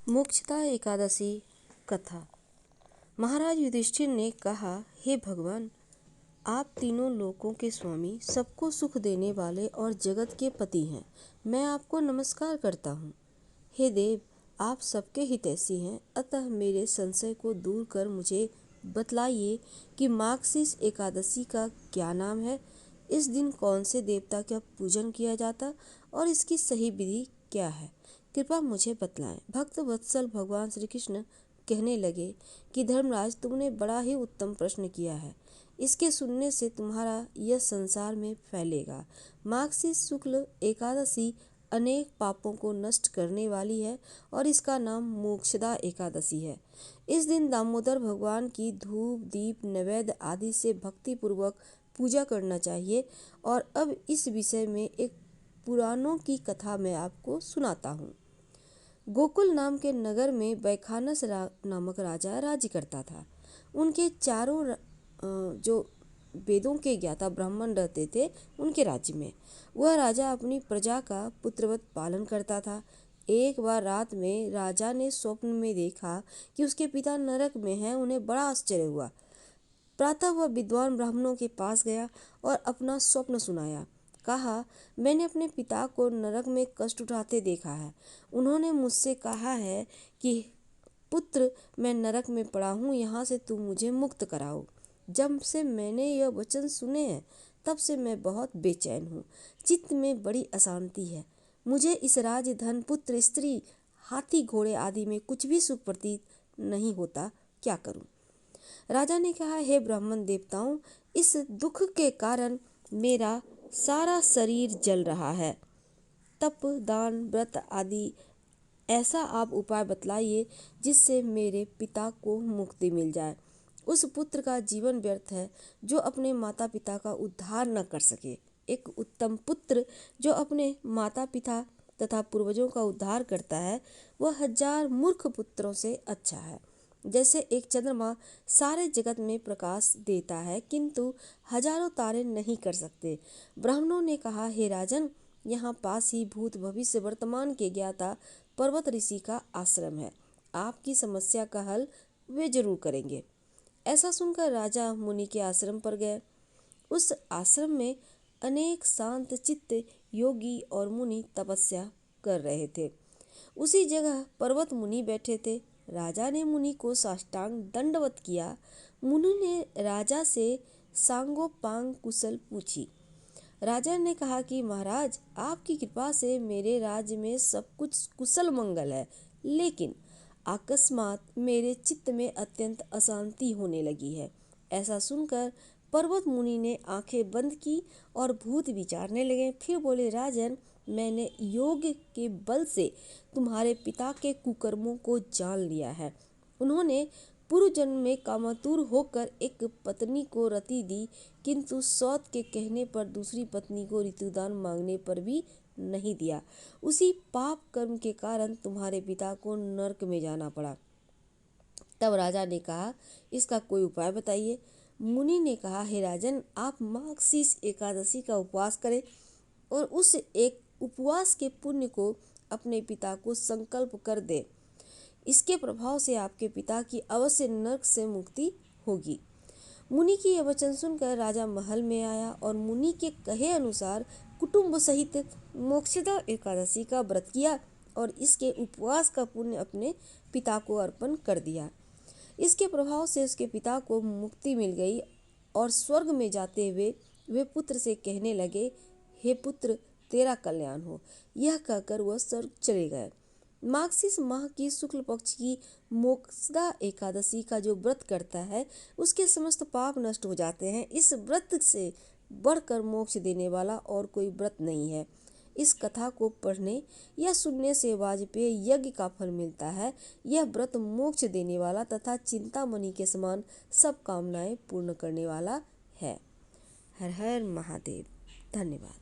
मोक्षदा एकादशी कथा। महाराज युधिष्ठिर ने कहा, हे भगवान, आप तीनों लोकों के स्वामी, सबको सुख देने वाले और जगत के पति हैं। मैं आपको नमस्कार करता हूँ। हे देव, आप सबके हितैषी हैं, अतः मेरे संशय को दूर कर मुझे बतलाइए कि मार्गशीर्ष एकादशी का क्या नाम है। इस दिन कौन से देवता का पूजन किया जाता और इसकी सही विधि क्या है, कृपया मुझे बतलाएं। भक्त वत्सल भगवान श्री कृष्ण कहने लगे कि धर्मराज, तुमने बड़ा ही उत्तम प्रश्न किया है। इसके सुनने से तुम्हारा यह संसार में फैलेगा। मार्गशीर्ष शुक्ल एकादशी अनेक पापों को नष्ट करने वाली है और इसका नाम मोक्षदा एकादशी है। इस दिन दामोदर भगवान की धूप दीप नैवेद्य आदि से भक्ति पूर्वक पूजा करना चाहिए। और अब इस विषय में एक पुराणों की कथा मैं आपको सुनाता हूँ। गोकुल नाम के नगर में वैखानस नामक राजा राज्य करता था। उनके चारों जो वेदों के ज्ञाता ब्राह्मण रहते थे उनके राज्य में। वह राजा अपनी प्रजा का पुत्रवत पालन करता था। एक बार रात में राजा ने स्वप्न में देखा कि उसके पिता नरक में हैं। उन्हें बड़ा आश्चर्य हुआ। प्रातः वह विद्वान ब्राह्मणों के पास गया और अपना स्वप्न सुनाया। कहा, मैंने अपने पिता को नरक में कष्ट उठाते देखा है। उन्होंने मुझसे कहा है कि पुत्र, मैं नरक में पड़ा हूँ, यहाँ से तुम मुझे मुक्त कराओ। जब से मैंने यह वचन सुने हैं तब से मैं बहुत बेचैन हूँ। चित्त में बड़ी अशांति है। मुझे इस राज्य, धन, पुत्र, स्त्री, हाथी, घोड़े आदि में कुछ भी सुख प्रतीत नहीं होता। क्या करूँ? राजा ने कहा, हे ब्राह्मण देवताओं, इस दुख के कारण मेरा सारा शरीर जल रहा है। तप, दान, व्रत आदि ऐसा आप उपाय बतलाइए जिससे मेरे पिता को मुक्ति मिल जाए। उस पुत्र का जीवन व्यर्थ है जो अपने माता पिता का उद्धार न कर सके। एक उत्तम पुत्र जो अपने माता पिता तथा पूर्वजों का उद्धार करता है, वह 1000 मूर्ख पुत्रों से अच्छा है। जैसे एक चंद्रमा सारे जगत में प्रकाश देता है किंतु हजारों तारे नहीं कर सकते। ब्राह्मणों ने कहा, हे राजन, यहाँ पास ही भूत भविष्य वर्तमान के ज्ञाता पर्वत ऋषि का आश्रम है। आपकी समस्या का हल वे जरूर करेंगे। ऐसा सुनकर राजा मुनि के आश्रम पर गए। उस आश्रम में अनेक शांत चित्त योगी और मुनि तपस्या कर रहे थे। उसी जगह पर्वत मुनि बैठे थे। राजा ने मुनि को साष्टांग दंडवत किया। मुनि ने राजा से सांगोपांग कुशल पूछी। राजा ने कहा कि महाराज, आपकी कृपा से मेरे राज्य में सब कुछ कुशल मंगल है, लेकिन अकस्मात मेरे चित्त में अत्यंत अशांति होने लगी है। ऐसा सुनकर पर्वत मुनि ने आंखें बंद की और भूत विचारने लगे। फिर बोले, राजन, मैंने योग के बल से तुम्हारे पिता के कुकर्मों को जान लिया है। उन्होंने पूर्व जन्म में कामातुर होकर एक पत्नी को रति दी, किंतु सौत के कहने पर दूसरी पत्नी को ऋतुदान मांगने पर भी नहीं दिया। उसी पाप कर्म के कारण तुम्हारे पिता को नरक में जाना पड़ा। तब राजा ने कहा, इसका कोई उपाय बताइए। मुनि ने कहा, हे राजन, आप मार्गशीर्ष एकादशी का उपवास करें और उस एक उपवास के पुण्य को अपने पिता को संकल्प कर दे। इसके प्रभाव से आपके पिता की अवश्य नरक से मुक्ति होगी। मुनि की यह वचन सुनकर राजा महल में आया और मुनि के कहे अनुसार कुटुंब सहित मोक्षदा एकादशी का व्रत किया और इसके उपवास का पुण्य अपने पिता को अर्पण कर दिया। इसके प्रभाव से उसके पिता को मुक्ति मिल गई और स्वर्ग में जाते हुए वे पुत्र से कहने लगे, हे पुत्र, तेरा कल्याण हो। यह कहकर वह स्वर्ग चले गए। मार्गशीर्ष माह की शुक्ल पक्ष की मोक्षदा एकादशी का जो व्रत करता है उसके समस्त पाप नष्ट हो जाते हैं। इस व्रत से बढ़कर मोक्ष देने वाला और कोई व्रत नहीं है। इस कथा को पढ़ने या सुनने से वाजपेय यज्ञ का फल मिलता है। यह व्रत मोक्ष देने वाला तथा चिंतामणि के समान सब कामनाएं पूर्ण करने वाला है। हर हर महादेव। धन्यवाद।